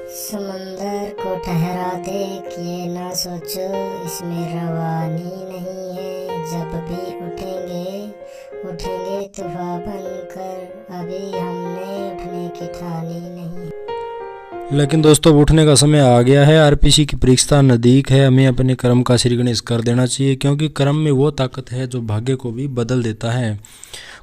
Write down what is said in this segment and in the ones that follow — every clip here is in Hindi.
समंदर को ठहरा दे कि ये ना सोचो इसमें रवानी नहीं है। जब भी उठेंगे तूफान बनकर, अभी हमने उठने की ठानी नहीं। लेकिन दोस्तों उठने का समय आ गया है। आरपीसी की परीक्षा नज़दीक है। हमें अपने कर्म का श्री गणेश कर देना चाहिए, क्योंकि कर्म में वो ताकत है जो भाग्य को भी बदल देता है।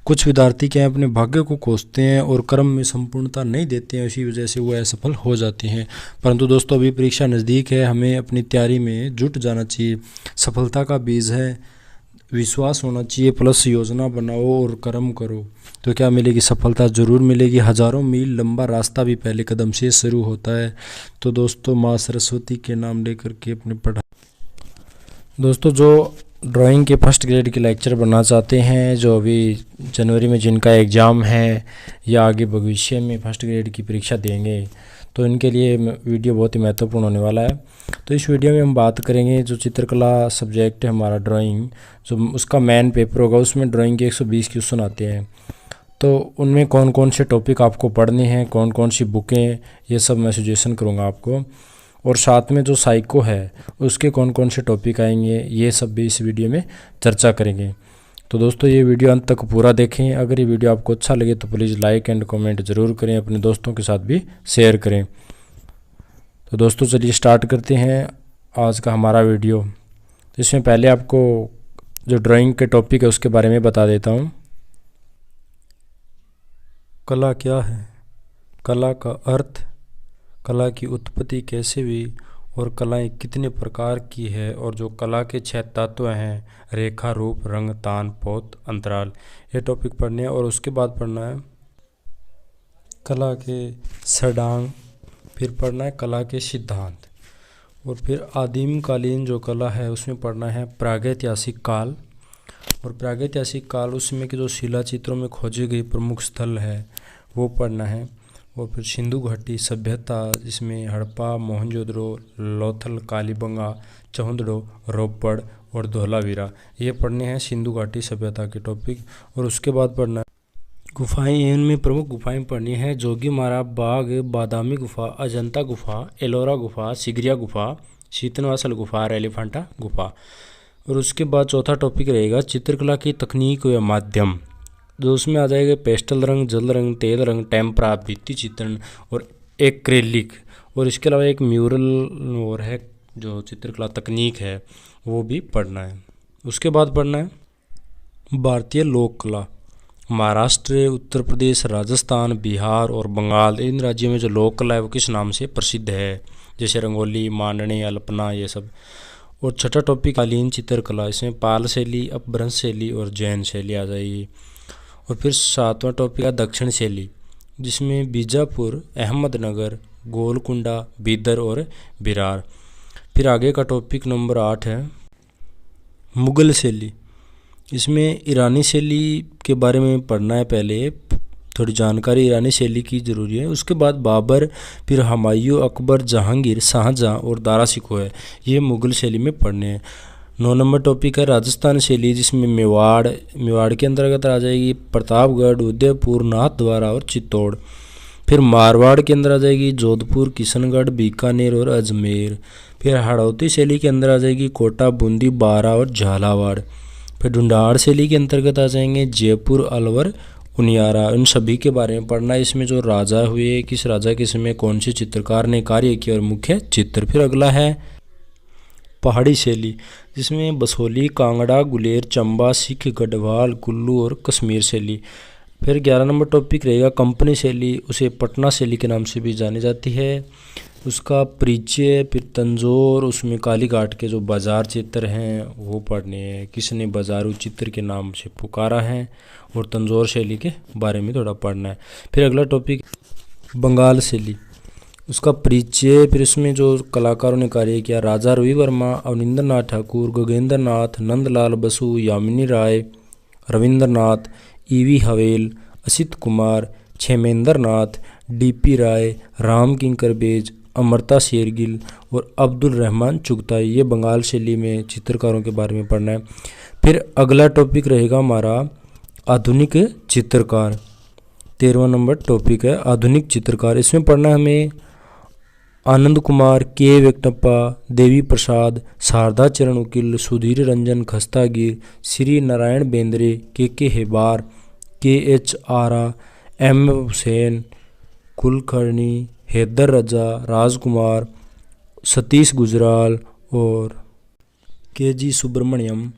कुछ विद्यार्थी क्या अपने भाग्य को कोसते हैं और कर्म में संपूर्णता नहीं देते हैं, इसी वजह से वो असफल हो जाते हैं। परंतु दोस्तों अभी परीक्षा नज़दीक है, हमें अपनी तैयारी में जुट जाना चाहिए। सफलता का बीज है विश्वास होना चाहिए, प्लस योजना बनाओ और कर्म करो तो क्या मिलेगी, सफलता ज़रूर मिलेगी। हज़ारों मील लंबा रास्ता भी पहले कदम से शुरू होता है। तो दोस्तों माँ सरस्वती के नाम लेकर के अपनी दोस्तों जो ड्राइंग के फर्स्ट ग्रेड के लेक्चर बनना चाहते हैं, जो अभी जनवरी में जिनका एग्ज़ाम है या आगे भविष्य में फर्स्ट ग्रेड की परीक्षा देंगे, तो इनके लिए वीडियो बहुत ही महत्वपूर्ण होने वाला है। तो इस वीडियो में हम बात करेंगे जो चित्रकला सब्जेक्ट है हमारा ड्राइंग, जो उसका मेन पेपर होगा, उसमें ड्राइंग के 120 क्वेश्चन आते हैं। तो उनमें कौन कौन से टॉपिक आपको पढ़ने हैं, कौन कौन सी बुकें, ये सब मैं सजेशन करूँगा आपको। और साथ में जो साइको है उसके कौन कौन से टॉपिक आएंगे, ये सब भी इस वीडियो में चर्चा करेंगे। तो दोस्तों ये वीडियो अंत तक पूरा देखें। अगर ये वीडियो आपको अच्छा लगे तो प्लीज़ लाइक एंड कमेंट ज़रूर करें, अपने दोस्तों के साथ भी शेयर करें। तो दोस्तों चलिए स्टार्ट करते हैं आज का हमारा वीडियो। इसमें पहले आपको जो ड्राइंग के टॉपिक है उसके बारे में बता देता हूँ। कला क्या है, कला का अर्थ, कला की उत्पत्ति कैसे हुई और कलाएं कितने प्रकार की है, और जो कला के 6 तत्व हैं रेखा, रूप, रंग, तान, पोत, अंतराल, ये टॉपिक पढ़ने हैं। और उसके बाद पढ़ना है कला के षडांग, फिर पढ़ना है कला के सिद्धांत, और फिर आदिमकालीन जो कला है उसमें पढ़ना है प्रागैतिहासिक काल। और प्रागैतिहासिक काल उसमें कि जो शिला चित्रों में खोजे गए प्रमुख स्थल है वो पढ़ना है। और फिर सिंधु घाटी सभ्यता, जिसमें हड़प्पा, मोहनजोदड़ो, लोथल, कालीबंगा, चौहदड़ो, रोपड़ और धोलावीरा, ये पढ़ने हैं सिंधु घाटी सभ्यता के टॉपिक। और उसके बाद पढ़ना है गुफाएं, इनमें प्रमुख गुफाएं पढ़नी है जोगीमारा बाग, बादामी गुफा, अजंता गुफा, एलोरा गुफा, सिगरिया गुफा, शीतनवासल गुफा और एलिफेंटा गुफा। और उसके बाद चौथा टॉपिक रहेगा चित्रकला की तकनीक व माध्यम, जो उसमें आ जाएगा पेस्टल रंग, जल रंग, तेल रंग, टेम्परा, भित्ति चित्रण और एक्रेलिक। और इसके अलावा एक म्यूरल और है जो चित्रकला तकनीक है वो भी पढ़ना है। उसके बाद पढ़ना है भारतीय लोक कला। महाराष्ट्र, उत्तर प्रदेश, राजस्थान, बिहार और बंगाल, इन राज्यों में जो लोक कला है वो किस नाम से प्रसिद्ध है, जैसे रंगोली, मांडनी, अल्पना, ये सब। और छठा टॉपिक कालीन चित्रकला, इसमें पाल शैली, अपभ्रंश शैली और जैन शैली आ जाएगी। और फिर सातवां टॉपिक है दक्षिण शैली, जिसमें बीजापुर, अहमदनगर, गोलकुंडा, बीदर और बिरार। फिर आगे का टॉपिक नंबर 8 है मुग़ल शैली। इसमें ईरानी शैली के बारे में पढ़ना है, पहले थोड़ी जानकारी ईरानी शैली की ज़रूरी है। उसके बाद बाबर, फिर हुमायूं, अकबर, जहांगीर, शाहजहां और दारा शिकोह है, ये मुग़ल शैली में पढ़ने हैं। 9 नंबर टॉपिक है राजस्थान शैली, जिसमें मेवाड़ के अंतर्गत आ जाएगी प्रतापगढ़, उदयपुर, नाथद्वारा और चित्तौड़। फिर मारवाड़ के अंदर आ जाएगी जोधपुर, किशनगढ़, बीकानेर और अजमेर। फिर हाड़ौती शैली के अंदर आ जाएगी कोटा, बूंदी, बारा और झालावाड़। फिर ढूंढाड़ शैली के अंतर्गत आ जाएंगे जयपुर, अलवर, उनियारा। इन सभी के बारे में पढ़ना है। इसमें जो राजा हुए, किस राजा के समय कौन से चित्रकार ने कार्य किया और मुख्य चित्र। फिर अगला है पहाड़ी शैली, जिसमें बसोली, कांगड़ा, गुलेर, चंबा, सिख, गढ़वाल, कुल्लू और कश्मीर शैली। फिर 11 नंबर टॉपिक रहेगा कंपनी शैली, उसे पटना शैली के नाम से भी जानी जाती है। उसका परिचय, फिर तंजौर, उसमें कालीघाट के जो बाजार चित्र हैं वो पढ़ने हैं, किसने बाजारू चित्र के नाम से पुकारा है, और तंजौर शैली के बारे में थोड़ा पढ़ना है। फिर अगला टॉपिक बंगाल शैली, उसका परिचय, फिर इसमें जो कलाकारों ने कार्य किया, राजा रवि वर्मा, अवनिंद्रनाथ ठाकुर, गगनेंद्र नाथ, नंदलाल बसु, यामिनी राय, रविंद्रनाथ, ईवी हवेल, असित कुमार, क्षेमेंद्र नाथ, डीपी राय, राम किंकर बेज, अमृता शेरगिल और अब्दुल रहमान चुगताई, ये बंगाल शैली में चित्रकारों के बारे में पढ़ना है। फिर अगला टॉपिक रहेगा हमारा आधुनिक चित्रकार। 13वां नंबर टॉपिक है आधुनिक चित्रकार। इसमें पढ़ना है हमें आनंद कुमार, के वेंकटप्पा, देवी प्रसाद, शारदा चरण उकिल, सुधीर रंजन खस्तागिर, श्री नारायण बेंद्रे, के हेबार, के एच आरा, एम हुसैन, कुलकर्णी, हैदर रजा, राजकुमार, सतीश गुजराल और के जी सुब्रमण्यम,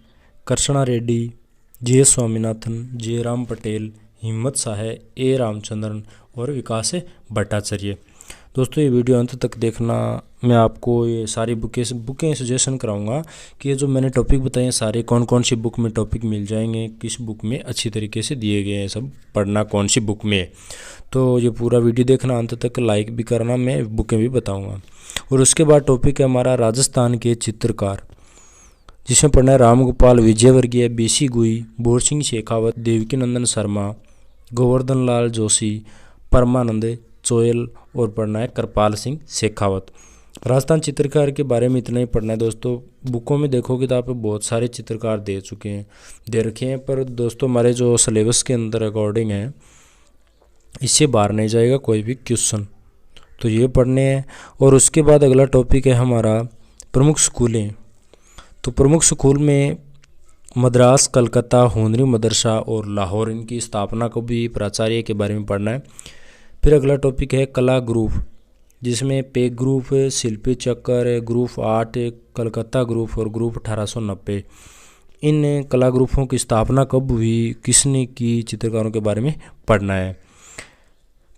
कृष्णा रेड्डी, जे स्वामीनाथन, जयराम पटेल, हिम्मत शाह, ए रामचंद्रन और विकास भट्टाचार्य। दोस्तों ये वीडियो अंत तक देखना। मैं आपको ये सारी बुकें सजेशन कराऊंगा कि ये जो मैंने टॉपिक बताए हैं सारे कौन कौन सी बुक में टॉपिक मिल जाएंगे, किस बुक में अच्छी तरीके से दिए गए हैं, सब पढ़ना कौन सी बुक में। तो ये पूरा वीडियो देखना अंत तक, लाइक भी करना, मैं बुकें भी बताऊँगा। और उसके बाद टॉपिक है हमारा राजस्थान के चित्रकार, जिसमें पढ़ना है राम गोपाल विजयवर्गीय, बीसी गुई, बोर सिंह शेखावत, देवकीनंदन शर्मा, गोवर्धन लाल जोशी, परमानंद चोयल और पढ़ना है कृपाल सिंह शेखावत। राजस्थान चित्रकार के बारे में इतना ही पढ़ना है दोस्तों। बुकों में देखोगे तो आप बहुत सारे चित्रकार दे रखे हैं, पर दोस्तों हमारे जो सिलेबस के अंदर अकॉर्डिंग है, इससे बाहर नहीं जाएगा कोई भी क्वेश्चन, तो ये पढ़ने हैं। और उसके बाद अगला टॉपिक है हमारा प्रमुख स्कूलें। तो प्रमुख स्कूल में मद्रास, कलकत्ता, हुनरी मदरसा और लाहौर, इनकी स्थापना को भी प्राचार्य के बारे में पढ़ना है। फिर अगला टॉपिक है कला ग्रुप, जिसमें पेग ग्रुप, शिल्पी चक्र, ग्रुप 8, कलकत्ता ग्रुप और ग्रुप 1890। इन कला ग्रुपों की स्थापना कब हुई, किसने की, चित्रकारों के बारे में पढ़ना है।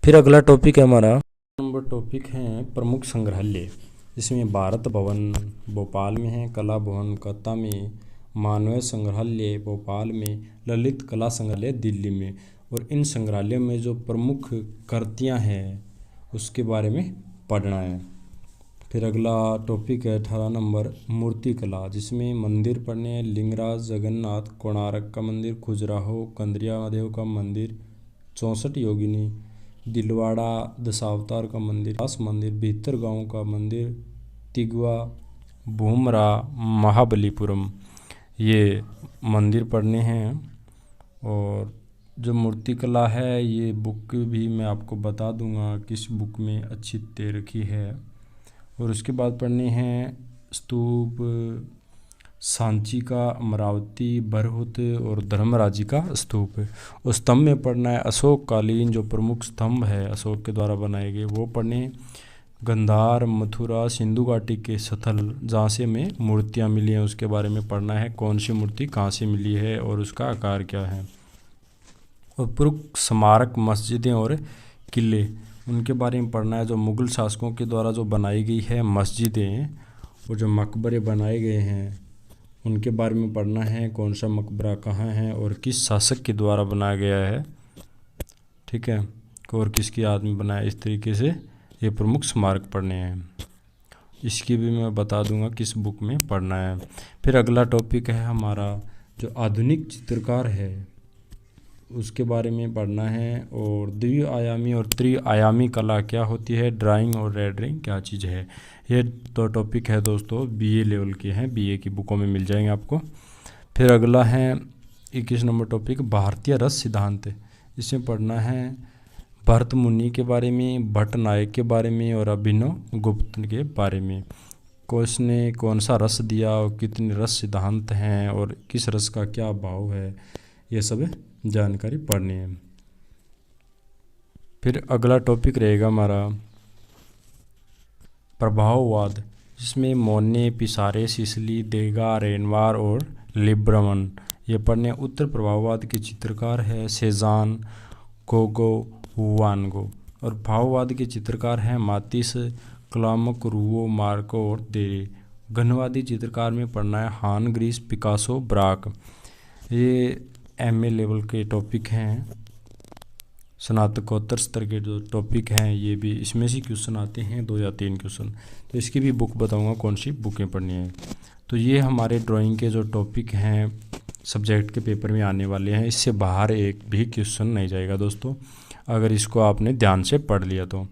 फिर अगला टॉपिक है हमारा नंबर टॉपिक है प्रमुख संग्रहालय, जिसमें भारत भवन भोपाल में है, कला भवन कलकत्ता में, मानव संग्रहालय भोपाल में, ललित कला संग्रहालय दिल्ली में। और इन संग्रहालयों में जो प्रमुख कृतियाँ हैं उसके बारे में पढ़ना है। फिर अगला टॉपिक है 18 नंबर मूर्ति कला, जिसमें मंदिर पढ़ने हैं, लिंगराज, जगन्नाथ, कोणार्क का मंदिर, खजुराहो, कंदरिया महादेव का मंदिर, 64 योगिनी, दिलवाड़ा दशावतार का मंदिर, दास मंदिर, भीतर गांव का मंदिर, तिगवा, भूमरा, महाबलीपुरम, ये मंदिर पढ़ने हैं। और जो मूर्ति कला है ये बुक भी मैं आपको बता दूंगा किस बुक में अच्छी दे रखी है। और उसके बाद पढ़ने हैं स्तूप, सांची का, अमरावती, बरहुत और धर्मराजी का स्तूप। और स्तंभ में पढ़ना है अशोक कालीन जो प्रमुख स्तंभ है अशोक के द्वारा बनाए गए वो पढ़ने, गंधार, मथुरा, सिंधु घाटी के स्थल जहाँ से हमें मूर्तियाँ मिली हैं उसके बारे में पढ़ना है, कौन सी मूर्ति कहाँ से मिली है और उसका आकार क्या है। और प्रमुख स्मारक, मस्जिदें और किले, उनके बारे में पढ़ना है, जो मुग़ल शासकों के द्वारा जो बनाई गई है मस्जिदें और जो मकबरे बनाए गए हैं उनके बारे में पढ़ना है, कौन सा मकबरा कहाँ है और किस शासक के द्वारा बनाया गया है, ठीक है, और किसकी याद में बनाया। इस तरीके से ये प्रमुख स्मारक पढ़ने हैं, इसकी भी मैं बता दूंगा किस बुक में पढ़ना है। फिर अगला टॉपिक है हमारा जो आधुनिक चित्रकार है उसके बारे में पढ़ना है। और द्विआयामी और त्रिआयामी कला क्या होती है, ड्राइंग और रेंडरिंग क्या चीज़ है। ये तो टॉपिक है दोस्तों बीए लेवल के हैं, बीए की बुकों में मिल जाएंगे आपको। फिर अगला है 21 नंबर टॉपिक भारतीय रस सिद्धांत, इसमें पढ़ना है भरत मुनि के बारे में, भट्ट नायक के बारे में और अभिनव गुप्त के बारे में। किसने कौन सा रस दिया और कितने रस सिद्धांत हैं और किस रस का क्या भाव है, ये सब जानकारी पढ़नी है। फिर अगला टॉपिक रहेगा हमारा प्रभाववाद, जिसमें मोने, पिसारे, सिसली, देगा, रेनवार और लिब्रमन, ये पढ़ने। उत्तर प्रभाववाद के चित्रकार है सेजान, कोगो, वानगो। और भाववाद के चित्रकार हैं मातिस, क्लामक, रूओ, मार्को और देरे। घनवादी चित्रकार में पढ़ना है हान, ग्रीस, पिकासो, ब्राक। ये एमए लेवल के टॉपिक हैं, स्नातकोत्तर स्तर के जो टॉपिक हैं ये भी इसमें से क्वेश्चन आते हैं 2 या 3 क्वेश्चन, तो इसकी भी बुक बताऊंगा कौन सी बुकें पढ़नी है। तो ये हमारे ड्राइंग के जो टॉपिक हैं सब्जेक्ट के पेपर में आने वाले हैं, इससे बाहर एक भी क्वेश्चन नहीं जाएगा दोस्तों, अगर इसको आपने ध्यान से पढ़ लिया तो।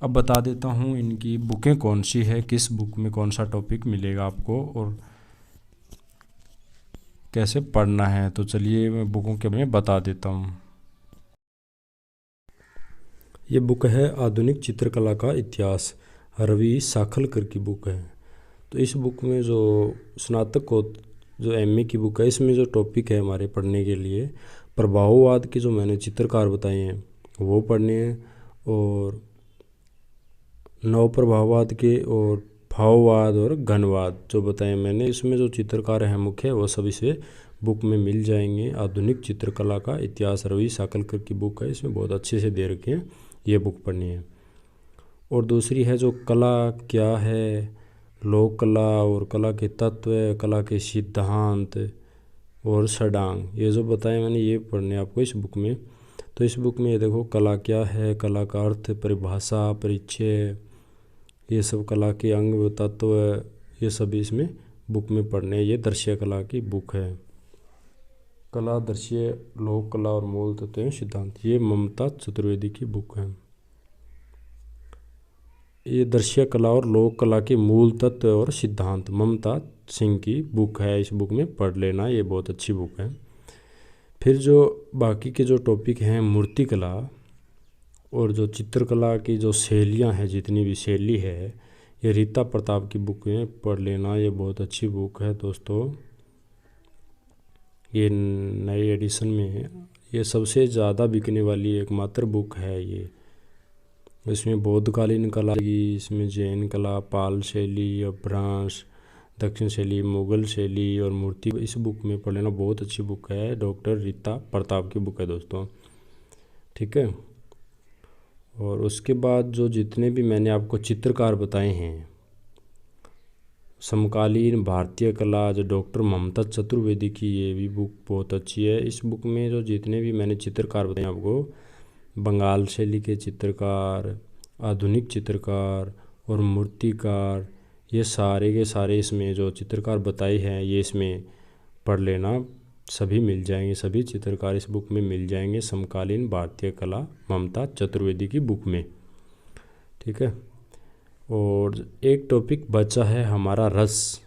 अब बता देता हूँ इनकी बुकें कौन सी है, किस बुक में कौन सा टॉपिक मिलेगा आपको और कैसे पढ़ना है। तो चलिए मैं बुकों के बारे में बता देता हूँ। ये बुक है आधुनिक चित्रकला का इतिहास, रवि साखलकर की बुक है। तो इस बुक में जो स्नातक को जो एमए की बुक है, इसमें जो टॉपिक है हमारे पढ़ने के लिए, प्रभाववाद के जो मैंने चित्रकार बताए हैं वो पढ़ने हैं, और नव प्रभाववाद के, और भाववाद और घनवाद जो बताए मैंने, इसमें जो चित्रकार हैं मुख्य वो सब इसे बुक में मिल जाएंगे। आधुनिक चित्रकला का इतिहास रवि साखलकर की बुक है, इसमें बहुत अच्छे से दे रखे हैं, ये बुक पढ़नी है। और दूसरी है जो कला क्या है, लोक कला और कला के तत्व, कला के सिद्धांत और षडांग, ये जो बताए मैंने ये पढ़ने आपको इस बुक में। तो इस बुक में ये देखो, कला क्या है, कला का अर्थ, परिभाषा, परिचय, ये सब कला के अंग व तत्व, ये सभी इसमें बुक में पढ़ने। ये दृश्य कला की बुक है। कला, दृश्य, लोक कला और मूल तत्व एवं सिद्धांत, ये ममता चतुर्वेदी की बुक है। ये दृश्य कला और लोक कला के मूल तत्व और सिद्धांत ममता सिंह की बुक है, इस बुक में पढ़ लेना, ये बहुत अच्छी बुक है। फिर जो बाकी के जो टॉपिक हैं, मूर्ति कला और जो चित्रकला की जो शैलियाँ हैं, जितनी भी शैली है, ये रीता प्रताप की बुक में पढ़ लेना, ये बहुत अच्छी बुक है दोस्तों। ये नए एडिशन में है, ये सबसे ज़्यादा बिकने वाली एकमात्र बुक है ये। इसमें बौद्धकालीन कला की, इसमें जैन कला, पाल शैली, अभ्रांश, दक्षिण शैली, मुगल शैली और मूर्ति, इस बुक में पढ़ लेना, बहुत अच्छी बुक है। डॉक्टर रीता प्रताप की बुक है दोस्तों, ठीक है। और उसके बाद जो जितने भी मैंने आपको चित्रकार बताए हैं, समकालीन भारतीय कला, जो डॉक्टर ममता चतुर्वेदी की, ये भी बुक बहुत अच्छी है। इस बुक में जो जितने भी मैंने चित्रकार बताए आपको, बंगाल शैली के चित्रकार, आधुनिक चित्रकार और मूर्तिकार, ये सारे के सारे इसमें जो चित्रकार बताए हैं ये इसमें पढ़ लेना, सभी मिल जाएंगे, सभी चित्रकार इस बुक में मिल जाएंगे, समकालीन भारतीय कला ममता चतुर्वेदी की बुक में, ठीक है। और एक टॉपिक बचा है हमारा रस,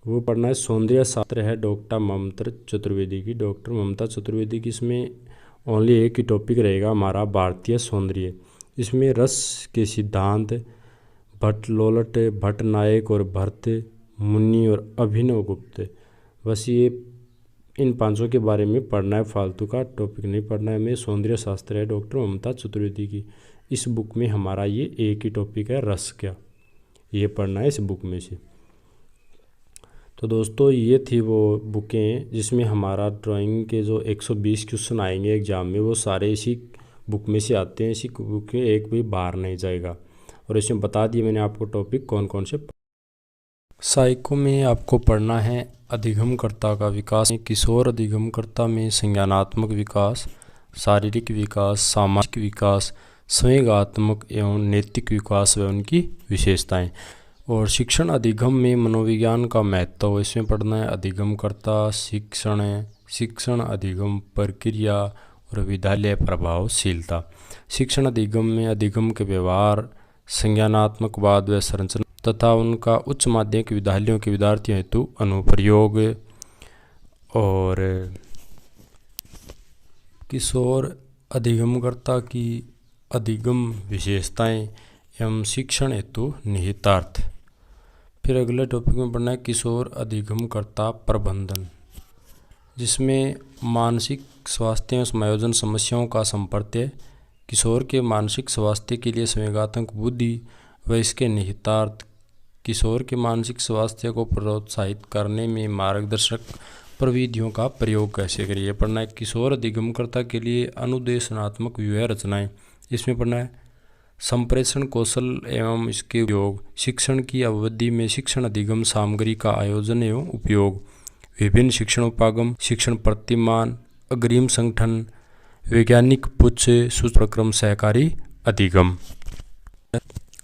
वो पढ़ना है। सौंदर्य शास्त्र है डॉक्टर ममता चतुर्वेदी की, डॉक्टर ममता चतुर्वेदी की। इसमें ओनली एक ही टॉपिक रहेगा हमारा, भारतीय सौंदर्य। इसमें रस के सिद्धांत, भट्ट लोलट, भट्ट नायक और भरत मुनि और अभिनव गुप्त, बस ये इन पांचों के बारे में पढ़ना है, फालतू का टॉपिक नहीं पढ़ना है। हमें सौंदर्य शास्त्र है डॉक्टर ममता चतुर्वेदी की, इस बुक में हमारा ये एक ही टॉपिक है, रस क्या, ये पढ़ना है इस बुक में से। तो दोस्तों ये थी वो बुकें जिसमें हमारा ड्राइंग के जो 120 क्वेश्चन आएंगे एग्जाम में, वो सारे इसी बुक में से आते हैं, इसी बुक में एक भी बाहर नहीं जाएगा। और इसमें बता दिए मैंने आपको टॉपिक कौन कौन से। साइको में आपको पढ़ना है अधिगमकर्ता का विकास, किशोर अधिगमकर्ता में संज्ञानात्मक विकास, शारीरिक विकास, सामाजिक विकास, संवेगात्मक एवं नैतिक विकास व उनकी विशेषताएं। और शिक्षण अधिगम में मनोविज्ञान का महत्व, इसमें पढ़ना है अधिगमकर्ता, शिक्षण अधिगम प्रक्रिया और विद्यालय प्रभावशीलता। शिक्षण अधिगम में अधिगम के व्यवहार, संज्ञानात्मकवाद व संरचना तथा उनका उच्च माध्यमिक विद्यालयों के विद्यार्थियों हेतु अनुप्रयोग। और किशोर अधिगमकर्ता की अधिगम विशेषताएं एवं शिक्षण हेतु निहितार्थ। फिर अगले टॉपिक में पढ़ना है किशोर अधिगमकर्ता प्रबंधन, जिसमें मानसिक स्वास्थ्य एवं समायोजन समस्याओं का संपर्क, किशोर के मानसिक स्वास्थ्य के लिए संवेगात्मक बुद्धि व इसके निहितार्थ, किशोर के मानसिक स्वास्थ्य को प्रोत्साहित करने में मार्गदर्शक प्रविधियों का प्रयोग कैसे करिए पढ़ना है। किशोर अधिगमकर्ता के लिए अनुदेशनात्मक व्यूह रचनाएं, इसमें पढ़ना है संप्रेषण कौशल एवं इसके उपयोग, शिक्षण की अवधि में शिक्षण अधिगम सामग्री का आयोजन एवं उपयोग, विभिन्न शिक्षण उपागम, शिक्षण प्रतिमान, अग्रिम संगठन, वैज्ञानिक पुच्छ, सूचप्रक्रम, सहकारी अधिगम,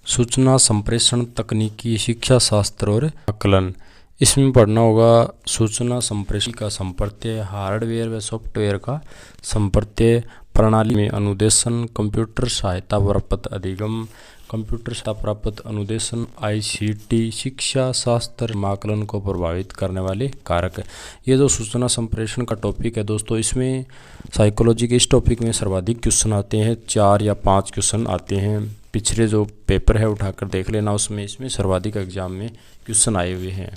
सूचना संप्रेषण तकनीकी, शिक्षा शास्त्र और आकलन। इसमें पढ़ना होगा सूचना संप्रेषण का संप्रत्यय, हार्डवेयर व सॉफ्टवेयर का संप्रत्यय, प्रणाली में अनुदेशन, कंप्यूटर सहायता प्राप्त अधिगम, कंप्यूटर सहायता प्राप्त अनुदेशन, ICT, शिक्षा शास्त्र, आकलन को प्रभावित करने वाले कारक। ये जो सूचना संप्रेषण का टॉपिक है दोस्तों, इसमें साइकोलॉजी के इस टॉपिक में सर्वाधिक क्वेश्चन आते हैं, 4 या 5 क्वेश्चन आते हैं। पिछले जो पेपर है उठाकर देख लेना, उसमें इसमें सर्वाधिक एग्ज़ाम में क्वेश्चन आए हुए हैं।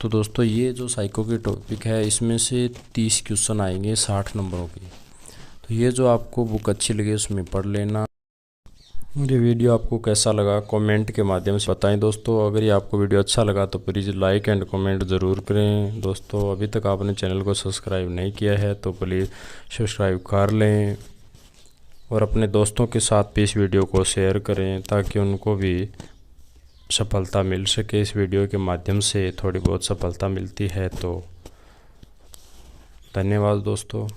तो दोस्तों ये जो साइको की टॉपिक है इसमें से 30 क्वेश्चन आएंगे 60 नंबरों के। तो ये जो आपको बुक अच्छी लगे उसमें पढ़ लेना। ये वीडियो आपको कैसा लगा कमेंट के माध्यम से बताएं दोस्तों। अगर ये आपको वीडियो अच्छा लगा तो प्लीज़ लाइक एंड कमेंट ज़रूर करें दोस्तों। अभी तक आपने चैनल को सब्सक्राइब नहीं किया है तो प्लीज़ सब्सक्राइब कर लें और अपने दोस्तों के साथ भी इस वीडियो को शेयर करें ताकि उनको भी सफलता मिल सके। इस वीडियो के माध्यम से थोड़ी बहुत सफलता मिलती है। तो धन्यवाद दोस्तों।